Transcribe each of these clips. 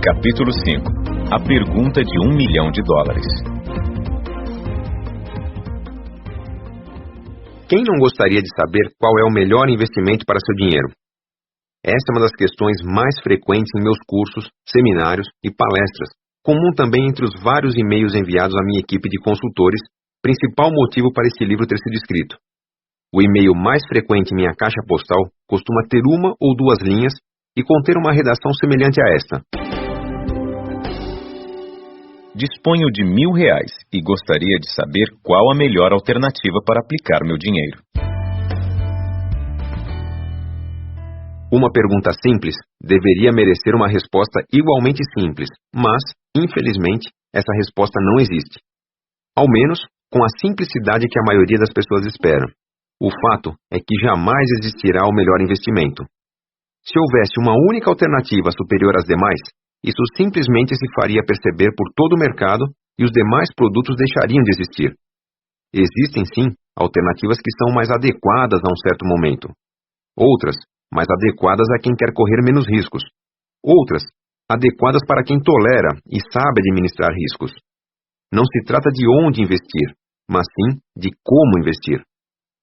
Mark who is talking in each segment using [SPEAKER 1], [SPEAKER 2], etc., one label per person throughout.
[SPEAKER 1] Capítulo 5. A pergunta de $1 milhão.
[SPEAKER 2] Quem não gostaria de saber qual é o melhor investimento para seu dinheiro? Essa é uma das questões mais frequentes em meus cursos, seminários e palestras, comum também entre os vários e-mails enviados à minha equipe de consultores, principal motivo para esse livro ter sido escrito. O e-mail mais frequente em minha caixa postal costuma ter uma ou duas linhas e conter uma redação semelhante a esta.
[SPEAKER 1] Disponho de R$ 1.000 e gostaria de saber qual a melhor alternativa para aplicar meu dinheiro.
[SPEAKER 2] Uma pergunta simples deveria merecer uma resposta igualmente simples, mas, infelizmente, essa resposta não existe. Ao menos, com a simplicidade que a maioria das pessoas espera. O fato é que jamais existirá o melhor investimento. Se houvesse uma única alternativa superior às demais, isso simplesmente se faria perceber por todo o mercado e os demais produtos deixariam de existir. Existem, sim, alternativas que são mais adequadas a um certo momento. Outras, mais adequadas a quem quer correr menos riscos. Outras, adequadas para quem tolera e sabe administrar riscos. Não se trata de onde investir, mas sim de como investir.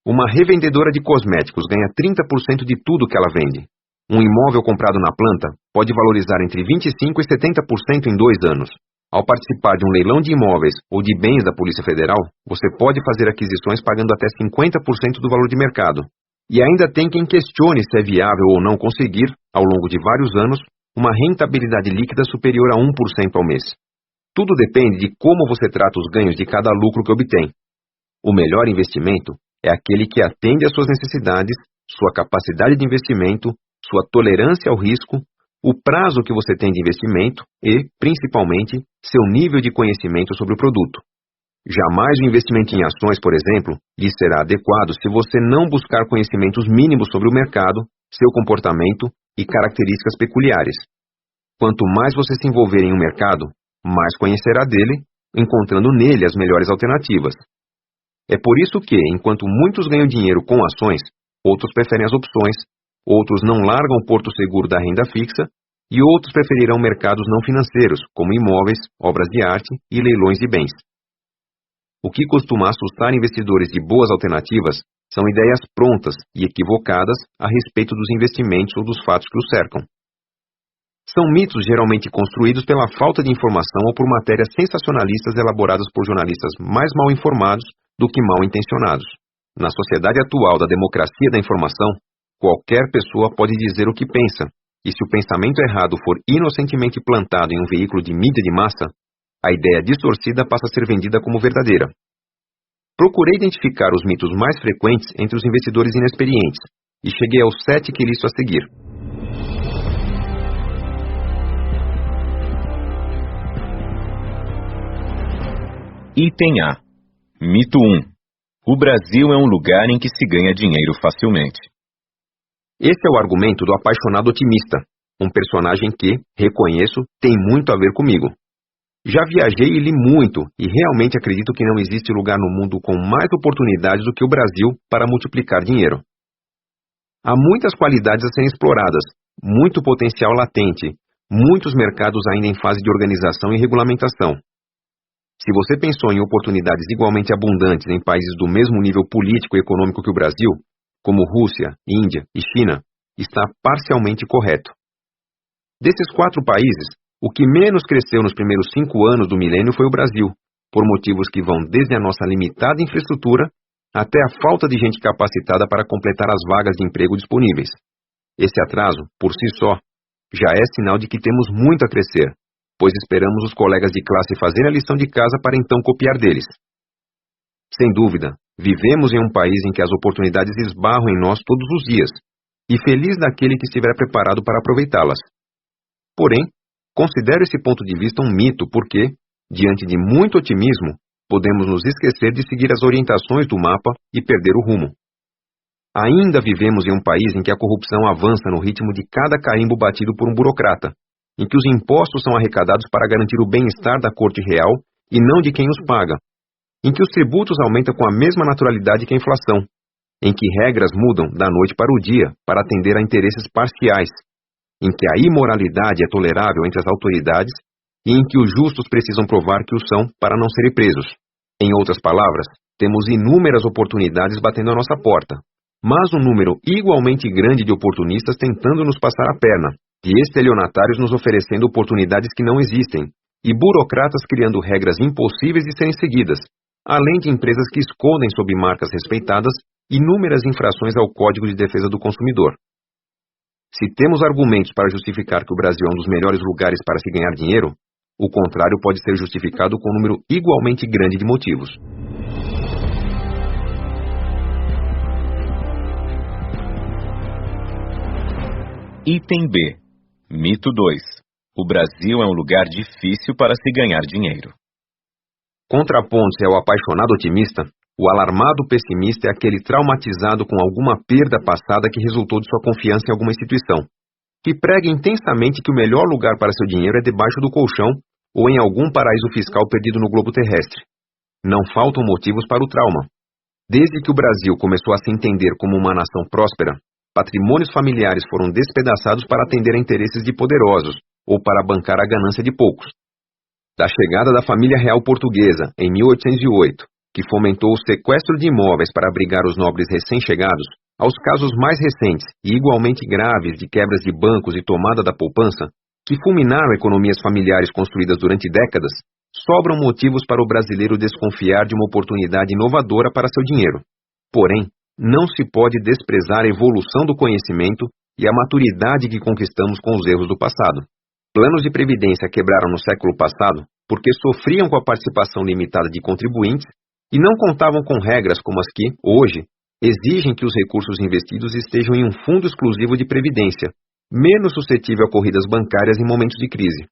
[SPEAKER 2] Uma revendedora de cosméticos ganha 30% de tudo que ela vende. Um imóvel comprado na planta pode valorizar entre 25% e 70% em 2 anos. Ao participar de um leilão de imóveis ou de bens da Polícia Federal, você pode fazer aquisições pagando até 50% do valor de mercado. E ainda tem quem questione se é viável ou não conseguir, ao longo de vários anos, uma rentabilidade líquida superior a 1% ao mês. Tudo depende de como você trata os ganhos de cada lucro que obtém. O melhor investimento é aquele que atende às suas necessidades, sua capacidade de investimento, sua tolerância ao risco, o prazo que você tem de investimento e, principalmente, seu nível de conhecimento sobre o produto. Jamais o investimento em ações, por exemplo, lhe será adequado se você não buscar conhecimentos mínimos sobre o mercado, seu comportamento e características peculiares. Quanto mais você se envolver em um mercado, mais conhecerá dele, encontrando nele as melhores alternativas. É por isso que, enquanto muitos ganham dinheiro com ações, outros preferem as opções, outros não largam o porto seguro da renda fixa e outros preferirão mercados não financeiros, como imóveis, obras de arte e leilões de bens. O que costuma assustar investidores de boas alternativas são ideias prontas e equivocadas a respeito dos investimentos ou dos fatos que os cercam. São mitos geralmente construídos pela falta de informação ou por matérias sensacionalistas elaboradas por jornalistas mais mal informados do que mal intencionados. Na sociedade atual da democracia da informação, qualquer pessoa pode dizer o que pensa, e se o pensamento errado for inocentemente plantado em um veículo de mídia de massa, a ideia distorcida passa a ser vendida como verdadeira. Procurei identificar os mitos mais frequentes entre os investidores inexperientes, e cheguei aos 7 que listo a seguir.
[SPEAKER 1] Item A. Mito 1. O Brasil é um lugar em que se ganha dinheiro facilmente.
[SPEAKER 2] Esse é o argumento do apaixonado otimista, um personagem que, reconheço, tem muito a ver comigo. Já viajei e li muito, e realmente acredito que não existe lugar no mundo com mais oportunidades do que o Brasil para multiplicar dinheiro. Há muitas qualidades a serem exploradas, muito potencial latente, muitos mercados ainda em fase de organização e regulamentação. Se você pensou em oportunidades igualmente abundantes em países do mesmo nível político e econômico que o Brasil, como Rússia, Índia e China, está parcialmente correto. Desses 4 países, o que menos cresceu nos primeiros 5 anos do milênio foi o Brasil, por motivos que vão desde a nossa limitada infraestrutura até a falta de gente capacitada para completar as vagas de emprego disponíveis. Esse atraso, por si só, já é sinal de que temos muito a crescer, pois esperamos os colegas de classe fazerem a lição de casa para então copiar deles. Sem dúvida, vivemos em um país em que as oportunidades esbarram em nós todos os dias, e feliz daquele que estiver preparado para aproveitá-las. Porém, considero esse ponto de vista um mito porque, diante de muito otimismo, podemos nos esquecer de seguir as orientações do mapa e perder o rumo. Ainda vivemos em um país em que a corrupção avança no ritmo de cada carimbo batido por um burocrata, em que os impostos são arrecadados para garantir o bem-estar da corte real e não de quem os paga, em que os tributos aumentam com a mesma naturalidade que a inflação, em que regras mudam da noite para o dia para atender a interesses parciais, em que a imoralidade é tolerável entre as autoridades e em que os justos precisam provar que o são para não serem presos. Em outras palavras, temos inúmeras oportunidades batendo à nossa porta, mas um número igualmente grande de oportunistas tentando nos passar a perna, de estelionatários nos oferecendo oportunidades que não existem, e burocratas criando regras impossíveis de serem seguidas, além de empresas que escondem sob marcas respeitadas inúmeras infrações ao Código de Defesa do Consumidor. Se temos argumentos para justificar que o Brasil é um dos melhores lugares para se ganhar dinheiro, o contrário pode ser justificado com um número igualmente grande de motivos.
[SPEAKER 1] Item B. Mito 2. O Brasil é um lugar difícil para se ganhar dinheiro.
[SPEAKER 2] Contraponto-se ao apaixonado otimista, o alarmado pessimista é aquele traumatizado com alguma perda passada que resultou de sua confiança em alguma instituição, que prega intensamente que o melhor lugar para seu dinheiro é debaixo do colchão ou em algum paraíso fiscal perdido no globo terrestre. Não faltam motivos para o trauma. Desde que o Brasil começou a se entender como uma nação próspera, patrimônios familiares foram despedaçados para atender a interesses de poderosos ou para bancar a ganância de poucos. Da chegada da família real portuguesa, em 1808, que fomentou o sequestro de imóveis para abrigar os nobres recém-chegados, aos casos mais recentes e igualmente graves de quebras de bancos e tomada da poupança, que fulminaram economias familiares construídas durante décadas, sobram motivos para o brasileiro desconfiar de uma oportunidade inovadora para seu dinheiro. Porém, não se pode desprezar a evolução do conhecimento e a maturidade que conquistamos com os erros do passado. Planos de previdência quebraram no século passado porque sofriam com a participação limitada de contribuintes e não contavam com regras como as que, hoje, exigem que os recursos investidos estejam em um fundo exclusivo de previdência, menos suscetível a corridas bancárias em momentos de crise.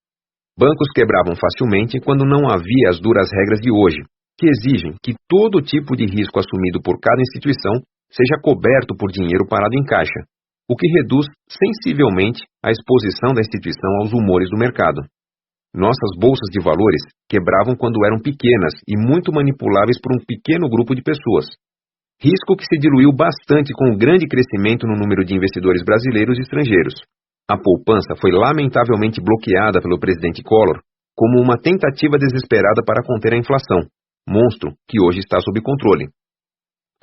[SPEAKER 2] Bancos quebravam facilmente quando não havia as duras regras de hoje, que exigem que todo tipo de risco assumido por cada instituição seja coberto por dinheiro parado em caixa, o que reduz sensivelmente a exposição da instituição aos humores do mercado. Nossas bolsas de valores quebravam quando eram pequenas e muito manipuláveis por um pequeno grupo de pessoas. Risco que se diluiu bastante com o grande crescimento no número de investidores brasileiros e estrangeiros. A poupança foi lamentavelmente bloqueada pelo presidente Collor como uma tentativa desesperada para conter a inflação, monstro que hoje está sob controle.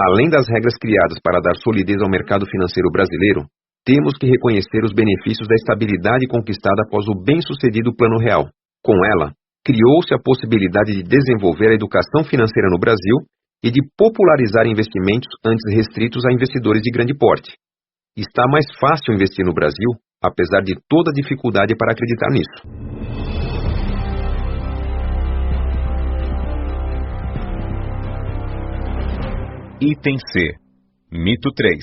[SPEAKER 2] Além das regras criadas para dar solidez ao mercado financeiro brasileiro, temos que reconhecer os benefícios da estabilidade conquistada após o bem-sucedido Plano Real. Com ela, criou-se a possibilidade de desenvolver a educação financeira no Brasil e de popularizar investimentos antes restritos a investidores de grande porte. Está mais fácil investir no Brasil, apesar de toda a dificuldade para acreditar nisso.
[SPEAKER 1] Item C. Mito 3.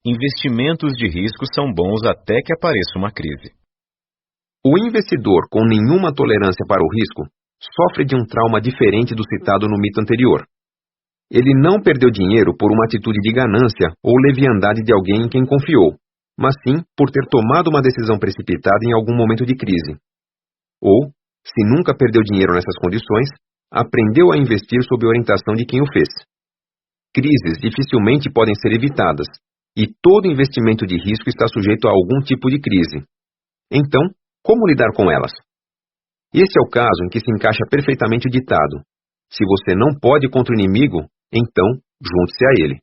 [SPEAKER 1] Investimentos de risco são bons até que apareça uma crise.
[SPEAKER 2] O investidor com nenhuma tolerância para o risco sofre de um trauma diferente do citado no mito anterior. Ele não perdeu dinheiro por uma atitude de ganância ou leviandade de alguém em quem confiou, mas sim por ter tomado uma decisão precipitada em algum momento de crise. Ou, se nunca perdeu dinheiro nessas condições, aprendeu a investir sob orientação de quem o fez. Crises dificilmente podem ser evitadas, e todo investimento de risco está sujeito a algum tipo de crise. Então, como lidar com elas? Esse é o caso em que se encaixa perfeitamente o ditado: se você não pode contra o inimigo, então junte-se a ele.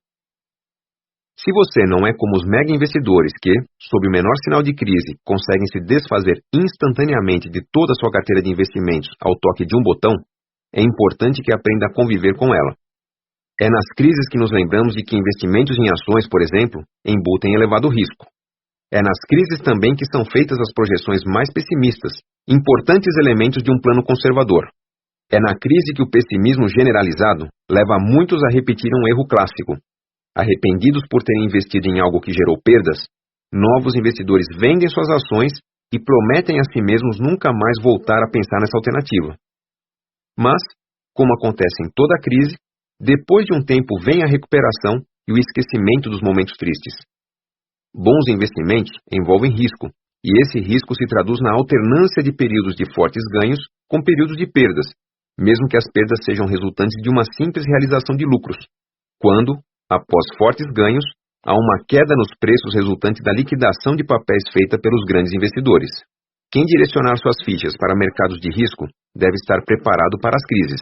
[SPEAKER 2] Se você não é como os mega investidores que, sob o menor sinal de crise, conseguem se desfazer instantaneamente de toda a sua carteira de investimentos ao toque de um botão, é importante que aprenda a conviver com ela. É nas crises que nos lembramos de que investimentos em ações, por exemplo, embutem elevado risco. É nas crises também que são feitas as projeções mais pessimistas, importantes elementos de um plano conservador. É na crise que o pessimismo generalizado leva muitos a repetir um erro clássico. Arrependidos por terem investido em algo que gerou perdas, novos investidores vendem suas ações e prometem a si mesmos nunca mais voltar a pensar nessa alternativa. Mas, como acontece em toda crise, depois de um tempo vem a recuperação e o esquecimento dos momentos tristes. Bons investimentos envolvem risco, e esse risco se traduz na alternância de períodos de fortes ganhos com períodos de perdas, mesmo que as perdas sejam resultantes de uma simples realização de lucros, quando, após fortes ganhos, há uma queda nos preços resultante da liquidação de papéis feita pelos grandes investidores. Quem direcionar suas fichas para mercados de risco deve estar preparado para as crises.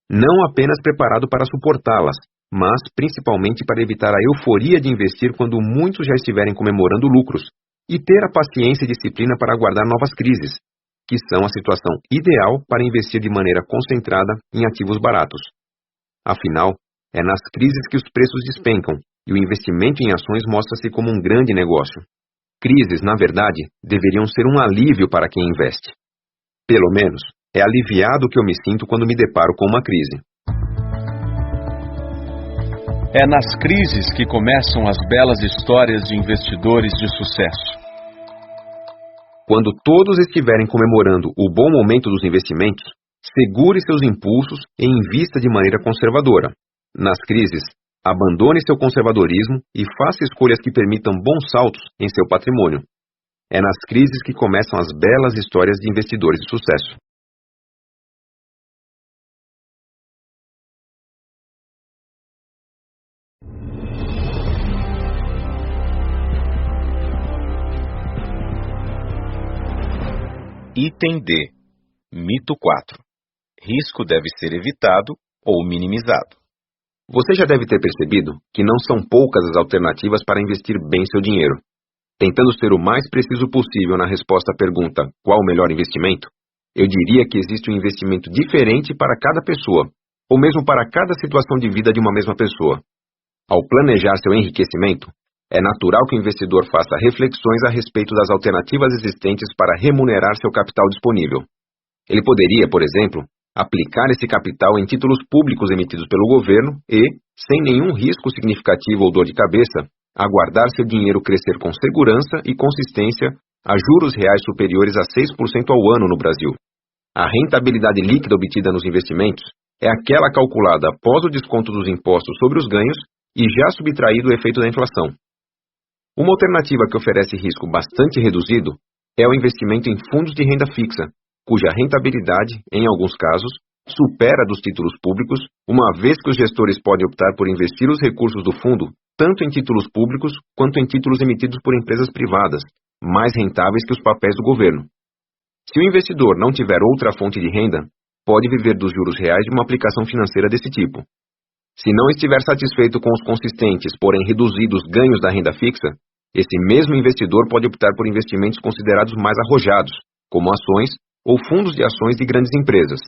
[SPEAKER 2] Não apenas preparado para suportá-las, mas principalmente para evitar a euforia de investir quando muitos já estiverem comemorando lucros, e ter a paciência e disciplina para aguardar novas crises, que são a situação ideal para investir de maneira concentrada em ativos baratos. Afinal, é nas crises que os preços despencam e o investimento em ações mostra-se como um grande negócio. Crises, na verdade, deveriam ser um alívio para quem investe. Pelo menos, é aliviado que eu me sinto quando me deparo com uma crise.
[SPEAKER 3] É nas crises que começam as belas histórias de investidores de sucesso.
[SPEAKER 2] Quando todos estiverem comemorando o bom momento dos investimentos, segure seus impulsos e invista de maneira conservadora. Nas crises, abandone seu conservadorismo e faça escolhas que permitam bons saltos em seu patrimônio. É nas crises que começam as belas histórias de investidores de sucesso.
[SPEAKER 1] Item D. Mito 4. Risco deve ser evitado ou minimizado.
[SPEAKER 2] Você já deve ter percebido que não são poucas as alternativas para investir bem seu dinheiro. Tentando ser o mais preciso possível na resposta à pergunta qual o melhor investimento, eu diria que existe um investimento diferente para cada pessoa, ou mesmo para cada situação de vida de uma mesma pessoa. Ao planejar seu enriquecimento, é natural que o investidor faça reflexões a respeito das alternativas existentes para remunerar seu capital disponível. Ele poderia, por exemplo, aplicar esse capital em títulos públicos emitidos pelo governo e, sem nenhum risco significativo ou dor de cabeça, aguardar seu dinheiro crescer com segurança e consistência a juros reais superiores a 6% ao ano no Brasil. A rentabilidade líquida obtida nos investimentos é aquela calculada após o desconto dos impostos sobre os ganhos e já subtraído o efeito da inflação. Uma alternativa que oferece risco bastante reduzido é o investimento em fundos de renda fixa, cuja rentabilidade, em alguns casos, supera a dos títulos públicos, uma vez que os gestores podem optar por investir os recursos do fundo tanto em títulos públicos quanto em títulos emitidos por empresas privadas, mais rentáveis que os papéis do governo. Se o investidor não tiver outra fonte de renda, pode viver dos juros reais de uma aplicação financeira desse tipo. Se não estiver satisfeito com os consistentes, porém reduzidos ganhos da renda fixa, esse mesmo investidor pode optar por investimentos considerados mais arrojados, como ações ou fundos de ações de grandes empresas.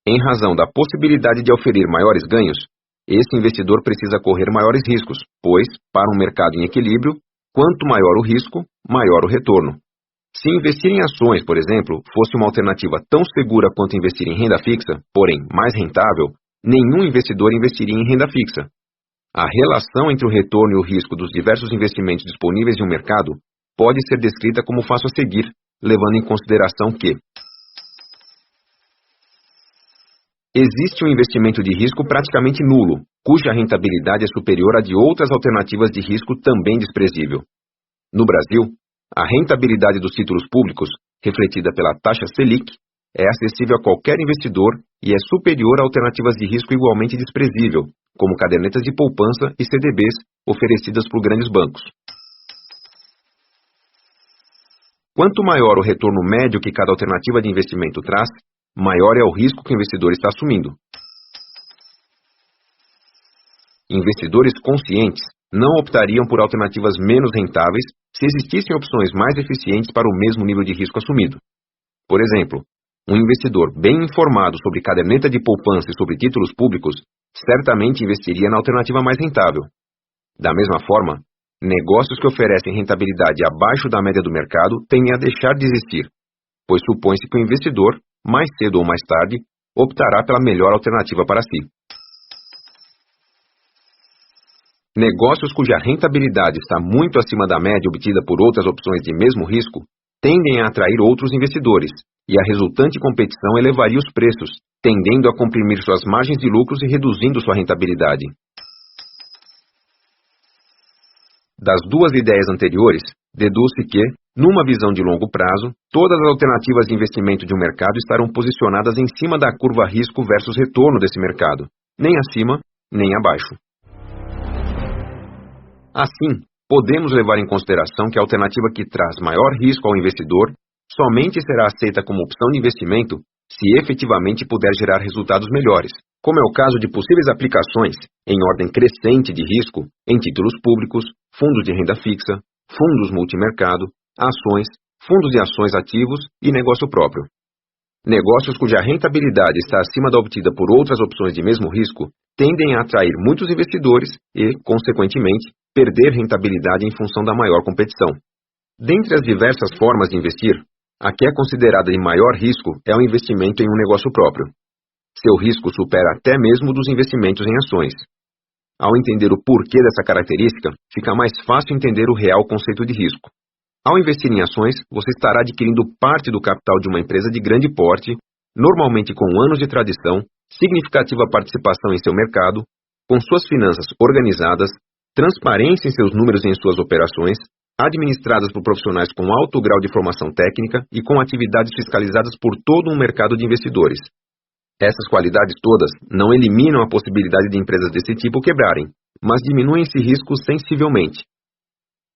[SPEAKER 2] Em razão da possibilidade de oferir maiores ganhos, esse investidor precisa correr maiores riscos, pois, para um mercado em equilíbrio, quanto maior o risco, maior o retorno. Se investir em ações, por exemplo, fosse uma alternativa tão segura quanto investir em renda fixa, porém mais rentável, nenhum investidor investiria em renda fixa. A relação entre o retorno e o risco dos diversos investimentos disponíveis em um mercado pode ser descrita como fácil a seguir, levando em consideração que existe um investimento de risco praticamente nulo, cuja rentabilidade é superior à de outras alternativas de risco também desprezível. No Brasil, a rentabilidade dos títulos públicos, refletida pela taxa Selic, é acessível a qualquer investidor e é superior a alternativas de risco igualmente desprezível, como cadernetas de poupança e CDBs oferecidas por grandes bancos. Quanto maior o retorno médio que cada alternativa de investimento traz, maior é o risco que o investidor está assumindo. Investidores conscientes não optariam por alternativas menos rentáveis se existissem opções mais eficientes para o mesmo nível de risco assumido. Por exemplo, um investidor bem informado sobre caderneta de poupança e sobre títulos públicos certamente investiria na alternativa mais rentável. Da mesma forma, negócios que oferecem rentabilidade abaixo da média do mercado tendem a deixar de existir, pois supõe-se que o investidor, mais cedo ou mais tarde, optará pela melhor alternativa para si. Negócios cuja rentabilidade está muito acima da média obtida por outras opções de mesmo risco tendem a atrair outros investidores, e a resultante competição elevaria os preços, tendendo a comprimir suas margens de lucros e reduzindo sua rentabilidade. Das duas ideias anteriores, deduz-se que, numa visão de longo prazo, todas as alternativas de investimento de um mercado estarão posicionadas em cima da curva risco versus retorno desse mercado, nem acima, nem abaixo. Assim, podemos levar em consideração que a alternativa que traz maior risco ao investidor somente será aceita como opção de investimento se efetivamente puder gerar resultados melhores, como é o caso de possíveis aplicações, em ordem crescente de risco, em títulos públicos, fundos de renda fixa, fundos multimercado, ações, fundos de ações ativos e negócio próprio. Negócios cuja rentabilidade está acima da obtida por outras opções de mesmo risco tendem a atrair muitos investidores e, consequentemente, perder rentabilidade em função da maior competição. Dentre as diversas formas de investir, a que é considerada de maior risco é o investimento em um negócio próprio. Seu risco supera até mesmo dos investimentos em ações. Ao entender o porquê dessa característica, fica mais fácil entender o real conceito de risco. Ao investir em ações, você estará adquirindo parte do capital de uma empresa de grande porte, normalmente com anos de tradição, significativa participação em seu mercado, com suas finanças organizadas, transparência em seus números e em suas operações, administradas por profissionais com alto grau de formação técnica e com atividades fiscalizadas por todo um mercado de investidores. Essas qualidades todas não eliminam a possibilidade de empresas desse tipo quebrarem, mas diminuem esse risco sensivelmente.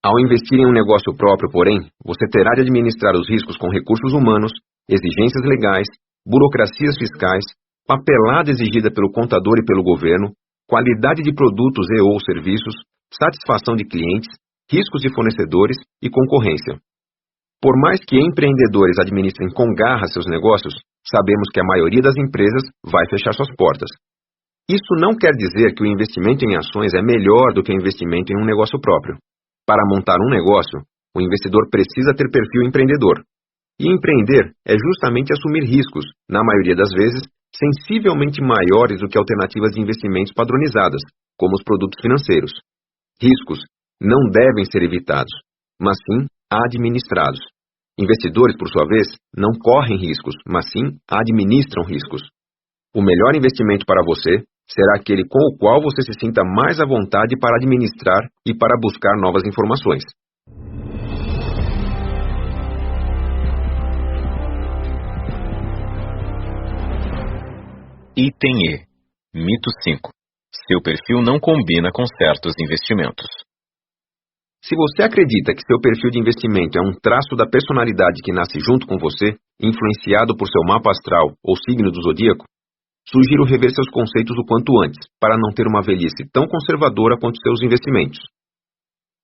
[SPEAKER 2] Ao investir em um negócio próprio, porém, você terá de administrar os riscos com recursos humanos, exigências legais, burocracias fiscais, papelada exigida pelo contador e pelo governo, qualidade de produtos e ou serviços, satisfação de clientes, riscos de fornecedores e concorrência. Por mais que empreendedores administrem com garra seus negócios, sabemos que a maioria das empresas vai fechar suas portas. Isso não quer dizer que o investimento em ações é melhor do que o investimento em um negócio próprio. Para montar um negócio, o investidor precisa ter perfil empreendedor. E empreender é justamente assumir riscos, na maioria das vezes, sensivelmente maiores do que alternativas de investimentos padronizadas, como os produtos financeiros. Riscos não devem ser evitados, mas sim administrados. Investidores, por sua vez, não correm riscos, mas sim administram riscos. O melhor investimento para você será aquele com o qual você se sinta mais à vontade para administrar e para buscar novas informações.
[SPEAKER 1] Item E. Mito 5. Seu perfil não combina com certos investimentos.
[SPEAKER 2] Se você acredita que seu perfil de investimento é um traço da personalidade que nasce junto com você, influenciado por seu mapa astral ou signo do zodíaco, sugiro rever seus conceitos o quanto antes, para não ter uma velhice tão conservadora quanto seus investimentos.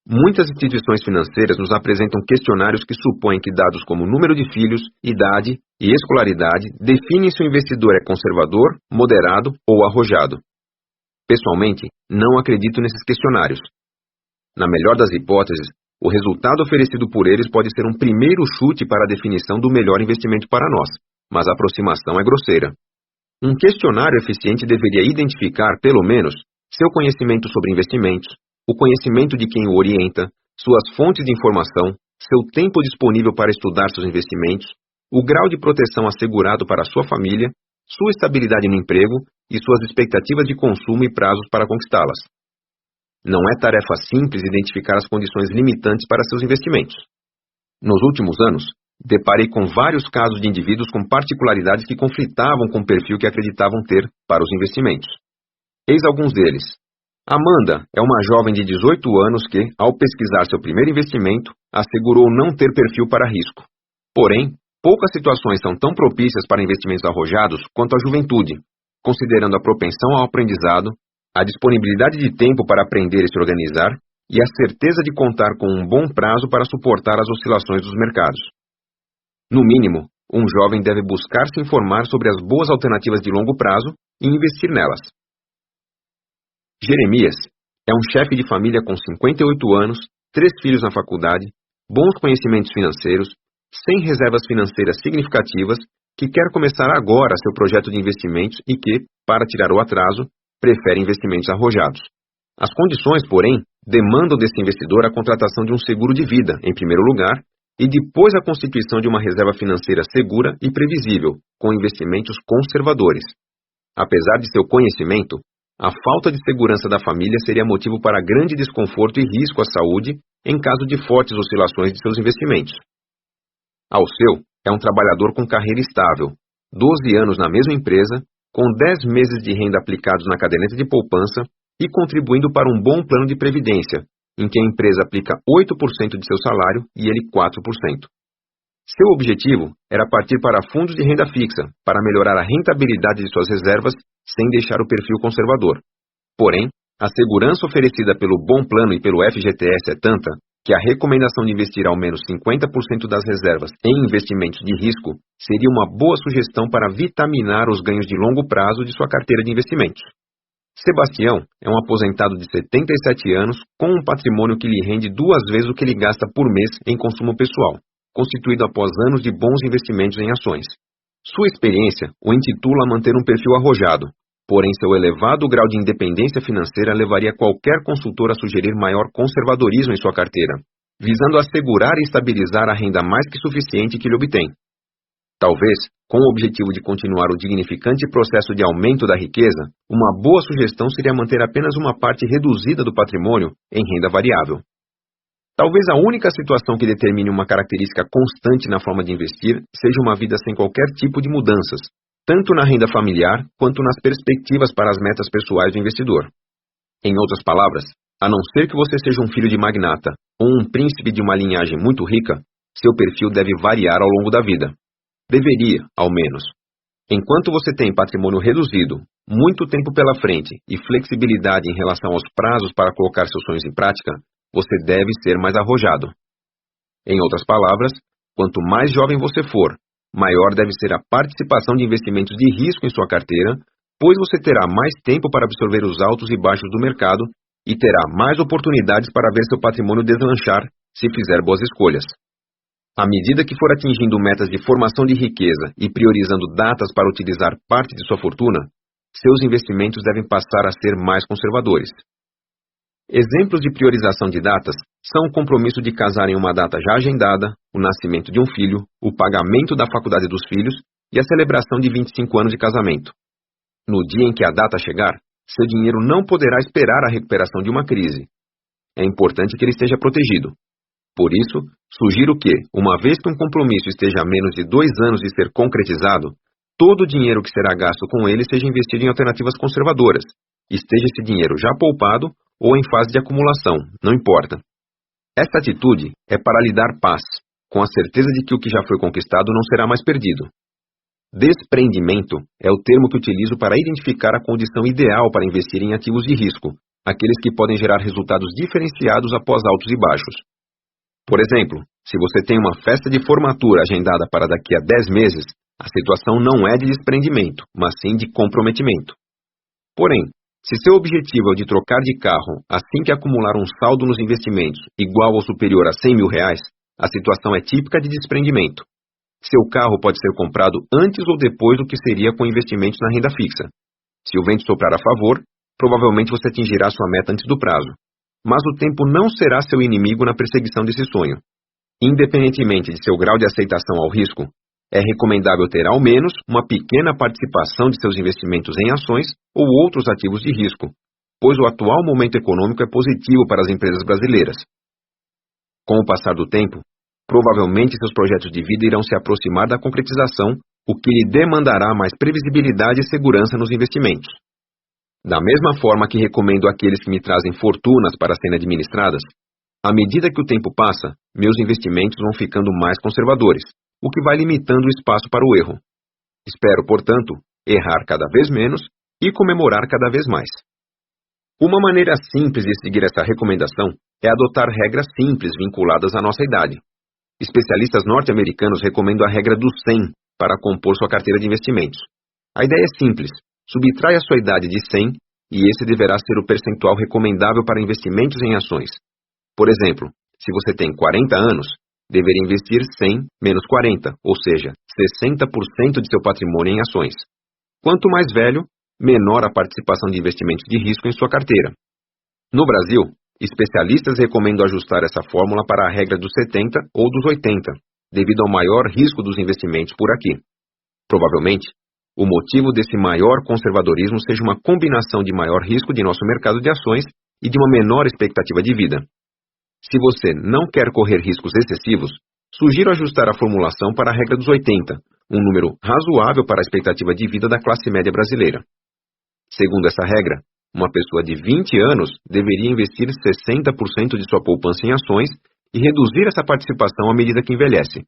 [SPEAKER 2] Muitas instituições financeiras nos apresentam questionários que supõem que dados como número de filhos, idade e escolaridade definem se o investidor é conservador, moderado ou arrojado. Pessoalmente, não acredito nesses questionários. Na melhor das hipóteses, o resultado oferecido por eles pode ser um primeiro chute para a definição do melhor investimento para nós, mas a aproximação é grosseira. Um questionário eficiente deveria identificar, pelo menos, seu conhecimento sobre investimentos, o conhecimento de quem o orienta, suas fontes de informação, seu tempo disponível para estudar seus investimentos, o grau de proteção assegurado para a sua família, sua estabilidade no emprego e suas expectativas de consumo e prazos para conquistá-las. Não é tarefa simples identificar as condições limitantes para seus investimentos. Nos últimos anos, deparei com vários casos de indivíduos com particularidades que conflitavam com o perfil que acreditavam ter para os investimentos. Eis alguns deles. Amanda é uma jovem de 18 anos que, ao pesquisar seu primeiro investimento, assegurou não ter perfil para risco. Porém, poucas situações são tão propícias para investimentos arrojados quanto a juventude, considerando a propensão ao aprendizado, a disponibilidade de tempo para aprender e se organizar e a certeza de contar com um bom prazo para suportar as oscilações dos mercados. No mínimo, um jovem deve buscar se informar sobre as boas alternativas de longo prazo e investir nelas. Jeremias é um chefe de família com 58 anos, 3 filhos na faculdade, bons conhecimentos financeiros, sem reservas financeiras significativas, que quer começar agora seu projeto de investimentos e que, para tirar o atraso, prefere investimentos arrojados. As condições, porém, demandam desse investidor a contratação de um seguro de vida, em primeiro lugar, e depois a constituição de uma reserva financeira segura e previsível, com investimentos conservadores. Apesar de seu conhecimento, a falta de segurança da família seria motivo para grande desconforto e risco à saúde em caso de fortes oscilações de seus investimentos. Alceu é um trabalhador com carreira estável, 12 anos na mesma empresa, com 10 meses de renda aplicados na caderneta de poupança e contribuindo para um bom plano de previdência, em que a empresa aplica 8% de seu salário e ele 4%. Seu objetivo era partir para fundos de renda fixa, para melhorar a rentabilidade de suas reservas sem deixar o perfil conservador. Porém, a segurança oferecida pelo Bom Plano e pelo FGTS é tanta que a recomendação de investir ao menos 50% das reservas em investimentos de risco seria uma boa sugestão para vitaminar os ganhos de longo prazo de sua carteira de investimentos. Sebastião é um aposentado de 77 anos com um patrimônio que lhe rende 2 vezes o que ele gasta por mês em consumo pessoal, constituído após anos de bons investimentos em ações. Sua experiência o intitula a manter um perfil arrojado, porém seu elevado grau de independência financeira levaria qualquer consultor a sugerir maior conservadorismo em sua carteira, visando assegurar e estabilizar a renda mais que suficiente que ele obtém. Talvez, com o objetivo de continuar o dignificante processo de aumento da riqueza, uma boa sugestão seria manter apenas uma parte reduzida do patrimônio em renda variável. Talvez a única situação que determine uma característica constante na forma de investir seja uma vida sem qualquer tipo de mudanças, tanto na renda familiar quanto nas perspectivas para as metas pessoais do investidor. Em outras palavras, a não ser que você seja um filho de magnata ou um príncipe de uma linhagem muito rica, seu perfil deve variar ao longo da vida. Deveria, ao menos. Enquanto você tem patrimônio reduzido, muito tempo pela frente e flexibilidade em relação aos prazos para colocar seus sonhos em prática, você deve ser mais arrojado. Em outras palavras, quanto mais jovem você for, maior deve ser a participação de investimentos de risco em sua carteira, pois você terá mais tempo para absorver os altos e baixos do mercado e terá mais oportunidades para ver seu patrimônio deslanchar se fizer boas escolhas. À medida que for atingindo metas de formação de riqueza e priorizando datas para utilizar parte de sua fortuna, seus investimentos devem passar a ser mais conservadores. Exemplos de priorização de datas são o compromisso de casar em uma data já agendada, o nascimento de um filho, o pagamento da faculdade dos filhos e a celebração de 25 anos de casamento. No dia em que a data chegar, seu dinheiro não poderá esperar a recuperação de uma crise. É importante que ele esteja protegido. Por isso, sugiro que, uma vez que um compromisso esteja a menos de 2 anos de ser concretizado, todo o dinheiro que será gasto com ele seja investido em alternativas conservadoras, esteja esse dinheiro já poupado ou em fase de acumulação, não importa. Esta atitude é para lhe dar paz, com a certeza de que o que já foi conquistado não será mais perdido. Desprendimento é o termo que utilizo para identificar a condição ideal para investir em ativos de risco, aqueles que podem gerar resultados diferenciados após altos e baixos. Por exemplo, se você tem uma festa de formatura agendada para daqui a 10 meses, a situação não é de desprendimento, mas sim de comprometimento. Porém, se seu objetivo é o de trocar de carro assim que acumular um saldo nos investimentos igual ou superior a R$100 mil, a situação é típica de desprendimento. Seu carro pode ser comprado antes ou depois do que seria com investimentos na renda fixa. Se o vento soprar a favor, provavelmente você atingirá sua meta antes do prazo. Mas o tempo não será seu inimigo na perseguição desse sonho. Independentemente de seu grau de aceitação ao risco, é recomendável ter ao menos uma pequena participação de seus investimentos em ações ou outros ativos de risco, pois o atual momento econômico é positivo para as empresas brasileiras. Com o passar do tempo, provavelmente seus projetos de vida irão se aproximar da concretização, o que lhe demandará mais previsibilidade e segurança nos investimentos. Da mesma forma que recomendo àqueles que me trazem fortunas para serem administradas, à medida que o tempo passa, meus investimentos vão ficando mais conservadores, o que vai limitando o espaço para o erro. Espero, portanto, errar cada vez menos e comemorar cada vez mais. Uma maneira simples de seguir essa recomendação é adotar regras simples vinculadas à nossa idade. Especialistas norte-americanos recomendam a regra do 100 para compor sua carteira de investimentos. A ideia é simples. Subtrai a sua idade de 100 e esse deverá ser o percentual recomendável para investimentos em ações. Por exemplo, se você tem 40 anos, deveria investir 100 menos 40, ou seja, 60% de seu patrimônio em ações. Quanto mais velho, menor a participação de investimentos de risco em sua carteira. No Brasil, especialistas recomendam ajustar essa fórmula para a regra dos 70 ou dos 80, devido ao maior risco dos investimentos por aqui. Provavelmente, o motivo desse maior conservadorismo seja uma combinação de maior risco de nosso mercado de ações e de uma menor expectativa de vida. Se você não quer correr riscos excessivos, sugiro ajustar a formulação para a regra dos 80, um número razoável para a expectativa de vida da classe média brasileira. Segundo essa regra, Uma pessoa de 20 anos deveria investir 60% de sua poupança em ações e reduzir essa participação à medida que envelhece.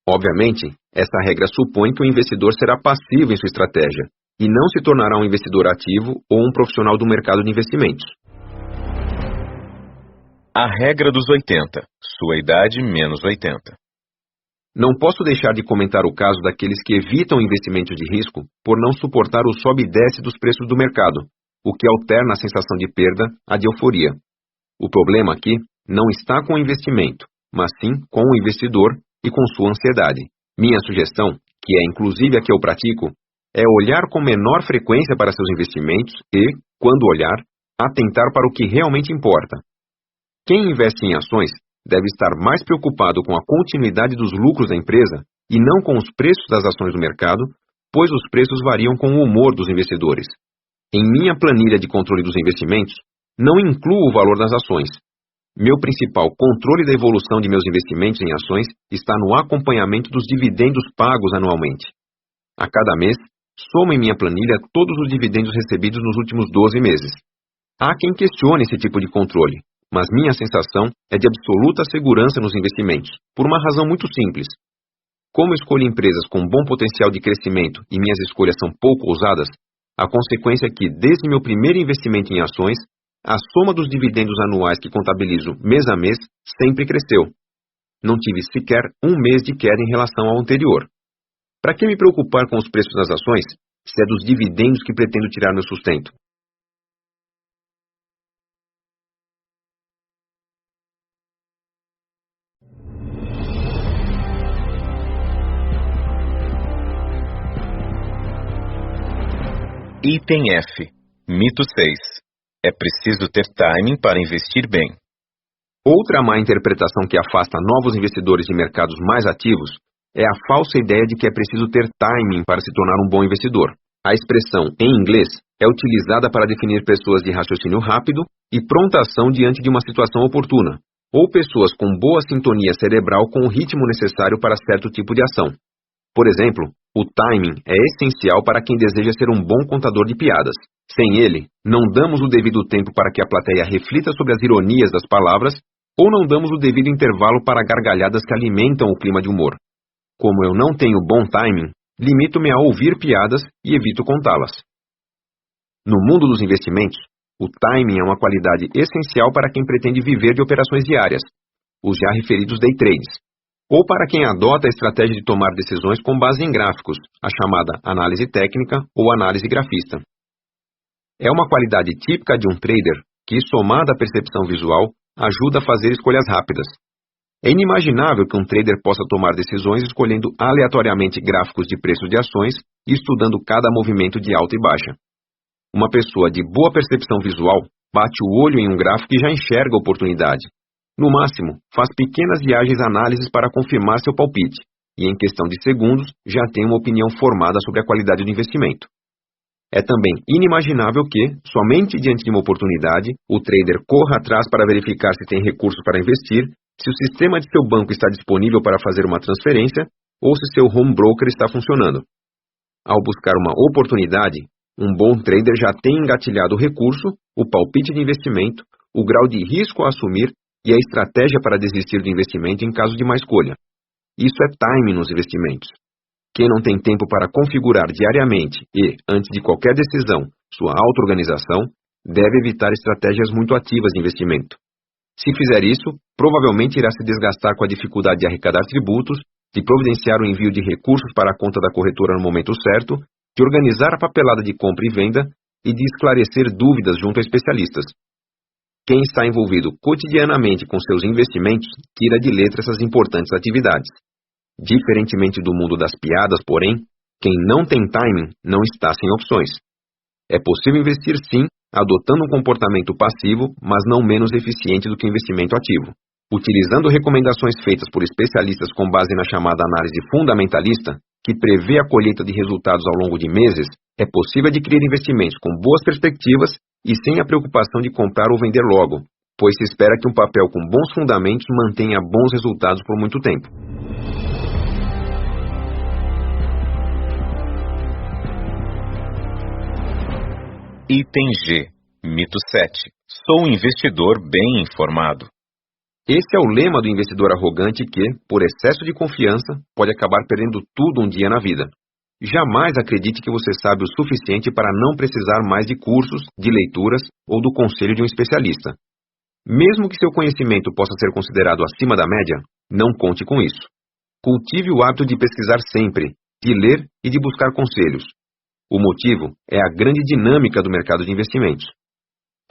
[SPEAKER 2] Obviamente, essa regra supõe que o investidor será passivo em sua estratégia e não se tornará um investidor ativo ou um profissional do mercado de investimentos.
[SPEAKER 1] A regra dos 80. Sua idade menos 80.
[SPEAKER 2] Não posso deixar de comentar o caso daqueles que evitam investimentos de risco por não suportar o sobe e desce dos preços do mercado, o que alterna a sensação de perda à de euforia. O problema aqui não está com o investimento, mas sim com o investidor e com sua ansiedade. Minha sugestão, que é inclusive a que eu pratico, é olhar com menor frequência para seus investimentos e, quando olhar, atentar para o que realmente importa. Quem investe em ações deve estar mais preocupado com a continuidade dos lucros da empresa e não com os preços das ações do mercado, pois os preços variam com o humor dos investidores. Em minha planilha de controle dos investimentos, não incluo o valor das ações. Meu principal controle da evolução de meus investimentos em ações está no acompanhamento dos dividendos pagos anualmente. A cada mês, somo em minha planilha todos os dividendos recebidos nos últimos 12 meses. Há quem questione esse tipo de controle, mas minha sensação é de absoluta segurança nos investimentos, por uma razão muito simples. Como escolho empresas com bom potencial de crescimento e minhas escolhas são pouco ousadas, a consequência é que, desde meu primeiro investimento em ações, a soma dos dividendos anuais que contabilizo mês a mês sempre cresceu. Não tive sequer um mês de queda em relação ao anterior. Para que me preocupar com os preços das ações, se é dos dividendos que pretendo tirar meu sustento?
[SPEAKER 1] Item F. Mito 6. É preciso ter timing para investir bem.
[SPEAKER 2] Outra má interpretação que afasta novos investidores de mercados mais ativos é a falsa ideia de que é preciso ter timing para se tornar um bom investidor. A expressão, em inglês, é utilizada para definir pessoas de raciocínio rápido e pronta ação diante de uma situação oportuna, ou pessoas com boa sintonia cerebral com o ritmo necessário para certo tipo de ação. Por exemplo, o timing é essencial para quem deseja ser um bom contador de piadas. Sem ele, não damos o devido tempo para que a plateia reflita sobre as ironias das palavras, ou não damos o devido intervalo para gargalhadas que alimentam o clima de humor. Como eu não tenho bom timing, limito-me a ouvir piadas e evito contá-las. No mundo dos investimentos, o timing é uma qualidade essencial para quem pretende viver de operações diárias, os já referidos day trades, ou para quem adota a estratégia de tomar decisões com base em gráficos, a chamada análise técnica ou análise grafista. É uma qualidade típica de um trader que, somada à percepção visual, ajuda a fazer escolhas rápidas. É inimaginável que um trader possa tomar decisões escolhendo aleatoriamente gráficos de preços de ações e estudando cada movimento de alta e baixa. Uma pessoa de boa percepção visual bate o olho em um gráfico e já enxerga a oportunidade. No máximo, faz pequenas viagens análises para confirmar seu palpite, e em questão de segundos já tem uma opinião formada sobre a qualidade do investimento. É também inimaginável que, somente diante de uma oportunidade, o trader corra atrás para verificar se tem recursos para investir, se o sistema de seu banco está disponível para fazer uma transferência, ou se seu home broker está funcionando. Ao buscar uma oportunidade, um bom trader já tem engatilhado o recurso, o palpite de investimento, o grau de risco a assumir e a estratégia para desistir do investimento em caso de má escolha. Isso é timing nos investimentos. Quem não tem tempo para configurar diariamente e, antes de qualquer decisão, sua auto-organização, deve evitar estratégias muito ativas de investimento. Se fizer isso, provavelmente irá se desgastar com a dificuldade de arrecadar tributos, de providenciar o envio de recursos para a conta da corretora no momento certo, de organizar a papelada de compra e venda e de esclarecer dúvidas junto a especialistas. Quem está envolvido cotidianamente com seus investimentos tira de letra essas importantes atividades. Diferentemente do mundo das piadas, porém, quem não tem timing não está sem opções. É possível investir sim, adotando um comportamento passivo, mas não menos eficiente do que o investimento ativo. Utilizando recomendações feitas por especialistas com base na chamada análise fundamentalista, que prevê a colheita de resultados ao longo de meses, é possível adquirir investimentos com boas perspectivas e sem a preocupação de comprar ou vender logo, pois se espera que um papel com bons fundamentos mantenha bons resultados por muito tempo.
[SPEAKER 1] Item G. Mito 7. Sou um investidor bem informado.
[SPEAKER 2] Esse é o lema do investidor arrogante que, por excesso de confiança, pode acabar perdendo tudo um dia na vida. Jamais acredite que você sabe o suficiente para não precisar mais de cursos, de leituras ou do conselho de um especialista. Mesmo que seu conhecimento possa ser considerado acima da média, não conte com isso. Cultive o hábito de pesquisar sempre, de ler e de buscar conselhos. O motivo é a grande dinâmica do mercado de investimentos.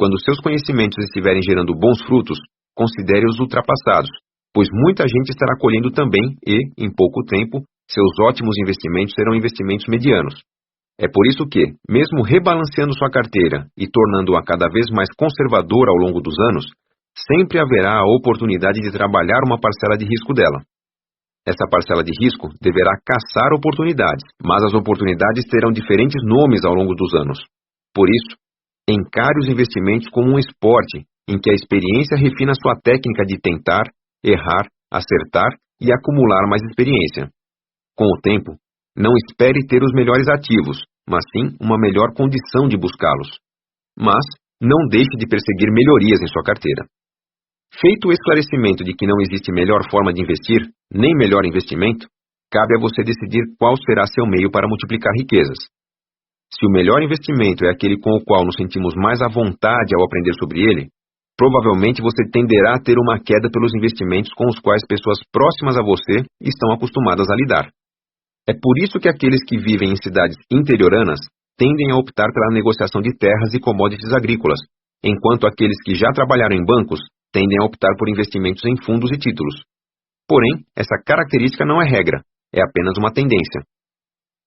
[SPEAKER 2] Quando seus conhecimentos estiverem gerando bons frutos, considere-os ultrapassados, pois muita gente estará colhendo também e, em pouco tempo, seus ótimos investimentos serão investimentos medianos. É por isso que, mesmo rebalanceando sua carteira e tornando-a cada vez mais conservadora ao longo dos anos, sempre haverá a oportunidade de trabalhar uma parcela de risco dela. Essa parcela de risco deverá caçar oportunidades, mas as oportunidades terão diferentes nomes ao longo dos anos. Por isso, encare os investimentos como um esporte em que a experiência refina sua técnica de tentar, errar, acertar e acumular mais experiência. Com o tempo, não espere ter os melhores ativos, mas sim uma melhor condição de buscá-los. Mas não deixe de perseguir melhorias em sua carteira. Feito o esclarecimento de que não existe melhor forma de investir, nem melhor investimento, cabe a você decidir qual será seu meio para multiplicar riquezas. Se o melhor investimento é aquele com o qual nos sentimos mais à vontade ao aprender sobre ele, provavelmente você tenderá a ter uma queda pelos investimentos com os quais pessoas próximas a você estão acostumadas a lidar. É por isso que aqueles que vivem em cidades interioranas tendem a optar pela negociação de terras e commodities agrícolas, enquanto aqueles que já trabalharam em bancos tendem a optar por investimentos em fundos e títulos. Porém, essa característica não é regra, é apenas uma tendência.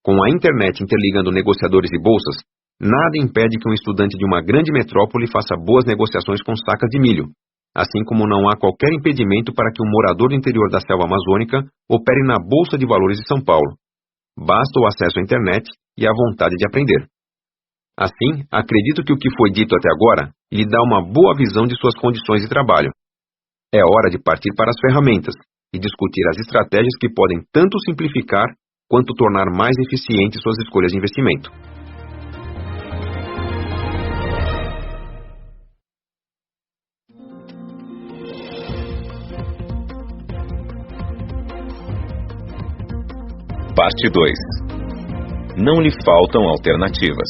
[SPEAKER 2] Com a internet interligando negociadores e bolsas, nada impede que um estudante de uma grande metrópole faça boas negociações com sacas de milho, assim como não há qualquer impedimento para que um morador do interior da selva amazônica opere na Bolsa de Valores de São Paulo. Basta o acesso à internet e a vontade de aprender. Assim, acredito que o que foi dito até agora lhe dá uma boa visão de suas condições de trabalho. É hora de partir para as ferramentas e discutir as estratégias que podem tanto simplificar quanto tornar mais eficientes suas escolhas de investimento.
[SPEAKER 1] Parte 2. Não lhe faltam alternativas.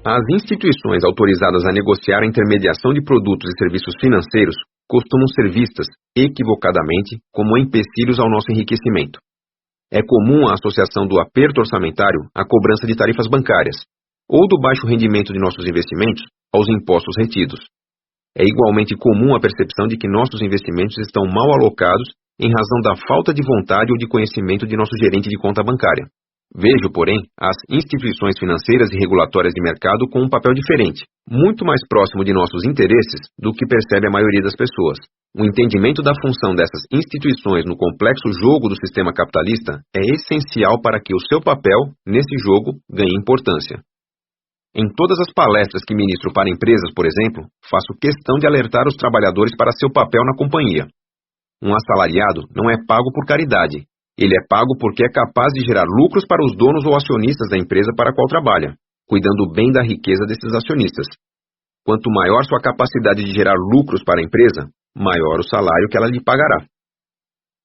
[SPEAKER 2] As instituições autorizadas a negociar a intermediação de produtos e serviços financeiros costumam ser vistas, equivocadamente, como empecilhos ao nosso enriquecimento. É comum a associação do aperto orçamentário à cobrança de tarifas bancárias, ou do baixo rendimento de nossos investimentos aos impostos retidos. É igualmente comum a percepção de que nossos investimentos estão mal alocados em razão da falta de vontade ou de conhecimento de nosso gerente de conta bancária. Vejo, porém, as instituições financeiras e regulatórias de mercado com um papel diferente, muito mais próximo de nossos interesses do que percebe a maioria das pessoas. O entendimento da função dessas instituições no complexo jogo do sistema capitalista é essencial para que o seu papel, nesse jogo, ganhe importância. Em todas as palestras que ministro para empresas, por exemplo, faço questão de alertar os trabalhadores para seu papel na companhia. Um assalariado não é pago por caridade. Ele é pago porque é capaz de gerar lucros para os donos ou acionistas da empresa para a qual trabalha, cuidando bem da riqueza desses acionistas. Quanto maior sua capacidade de gerar lucros para a empresa, maior o salário que ela lhe pagará.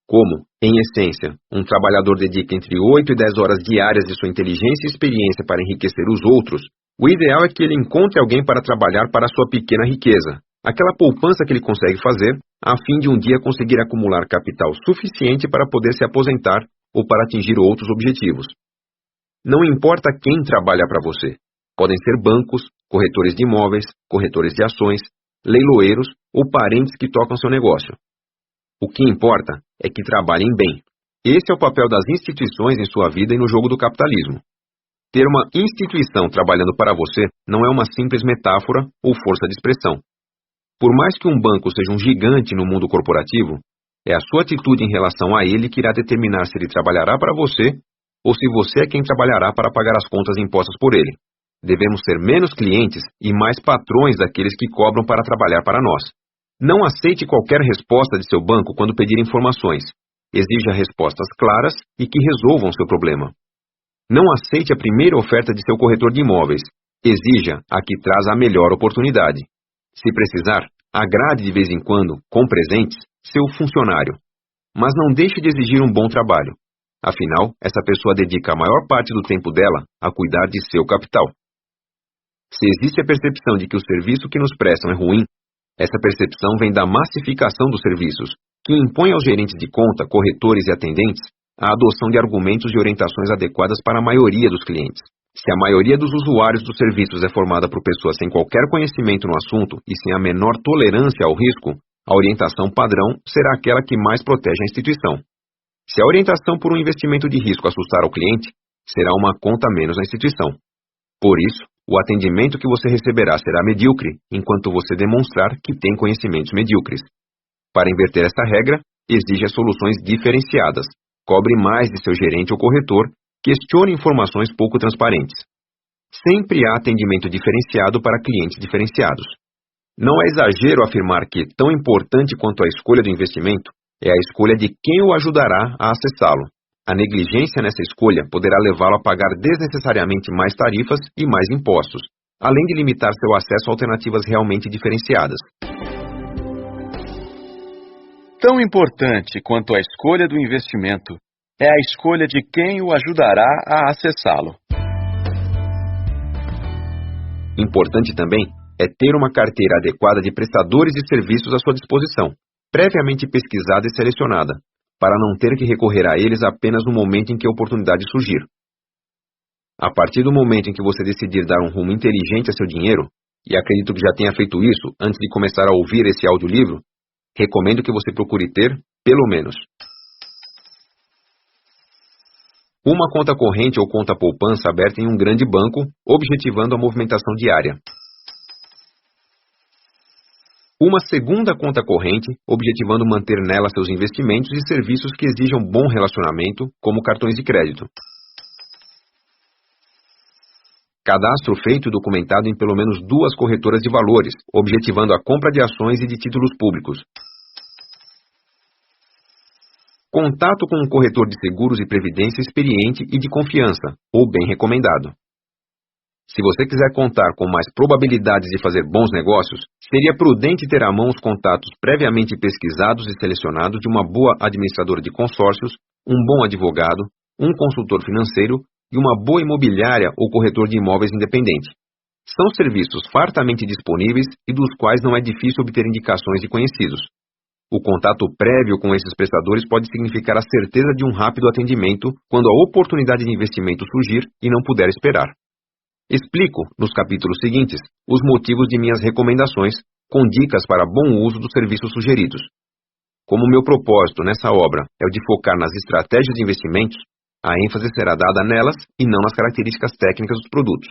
[SPEAKER 2] Como, em essência, um trabalhador dedica entre 8 e 10 horas diárias de sua inteligência e experiência para enriquecer os outros, o ideal é que ele encontre alguém para trabalhar para a sua pequena riqueza, aquela poupança que ele consegue fazer, a fim de um dia conseguir acumular capital suficiente para poder se aposentar ou para atingir outros objetivos. Não importa quem trabalha para você. Podem ser bancos, corretores de imóveis, corretores de ações, leiloeiros ou parentes que tocam seu negócio. O que importa é que trabalhem bem. Esse é o papel das instituições em sua vida e no jogo do capitalismo. Ter uma instituição trabalhando para você não é uma simples metáfora ou força de expressão. Por mais que um banco seja um gigante no mundo corporativo, é a sua atitude em relação a ele que irá determinar se ele trabalhará para você ou se você é quem trabalhará para pagar as contas impostas por ele. Devemos ser menos clientes e mais patrões daqueles que cobram para trabalhar para nós. Não aceite qualquer resposta de seu banco quando pedir informações. Exija respostas claras e que resolvam seu problema. Não aceite a primeira oferta de seu corretor de imóveis. Exija a que traz a melhor oportunidade. Se precisar, agrade de vez em quando, com presentes, seu funcionário. Mas não deixe de exigir um bom trabalho. Afinal, essa pessoa dedica a maior parte do tempo dela a cuidar de seu capital. Se existe a percepção de que o serviço que nos prestam é ruim, essa percepção vem da massificação dos serviços, que impõe aos gerentes de conta, corretores e atendentes a adoção de argumentos e orientações adequadas para a maioria dos clientes. Se a maioria dos usuários dos serviços é formada por pessoas sem qualquer conhecimento no assunto e sem a menor tolerância ao risco, a orientação padrão será aquela que mais protege a instituição. Se a orientação por um investimento de risco assustar o cliente, será uma conta a menos na instituição. Por isso, o atendimento que você receberá será medíocre, enquanto você demonstrar que tem conhecimentos medíocres. Para inverter esta regra, exija soluções diferenciadas. Cobre mais de seu gerente ou corretor, questione informações pouco transparentes. Sempre há atendimento diferenciado para clientes diferenciados. Não é exagero afirmar que, tão importante quanto a escolha do investimento, é a escolha de quem o ajudará a acessá-lo. A negligência nessa escolha poderá levá-lo a pagar desnecessariamente mais tarifas e mais impostos, além de limitar seu acesso a alternativas realmente diferenciadas.
[SPEAKER 3] Tão importante quanto a escolha do investimento é a escolha de quem o ajudará a acessá-lo.
[SPEAKER 2] Importante também é ter uma carteira adequada de prestadores de serviços à sua disposição, previamente pesquisada e selecionada, para não ter que recorrer a eles apenas no momento em que a oportunidade surgir. A partir do momento em que você decidir dar um rumo inteligente a seu dinheiro, e acredito que já tenha feito isso antes de começar a ouvir esse audiolivro, recomendo que você procure ter, pelo menos, uma conta corrente ou conta poupança aberta em um grande banco, objetivando a movimentação diária. Uma segunda conta corrente, objetivando manter nela seus investimentos e serviços que exijam bom relacionamento, como cartões de crédito. Cadastro feito e documentado em pelo menos 2 corretoras de valores, objetivando a compra de ações e de títulos públicos. Contato com um corretor de seguros e previdência experiente e de confiança, ou bem recomendado. Se você quiser contar com mais probabilidades de fazer bons negócios, seria prudente ter à mão os contatos previamente pesquisados e selecionados de uma boa administradora de consórcios, um bom advogado, um consultor financeiro e uma boa imobiliária ou corretor de imóveis independente. São serviços fartamente disponíveis e dos quais não é difícil obter indicações de conhecidos. O contato prévio com esses prestadores pode significar a certeza de um rápido atendimento quando a oportunidade de investimento surgir e não puder esperar. Explico, nos capítulos seguintes, os motivos de minhas recomendações, com dicas para bom uso dos serviços sugeridos. Como meu propósito nessa obra é o de focar nas estratégias de investimentos, a ênfase será dada nelas e não nas características técnicas dos produtos.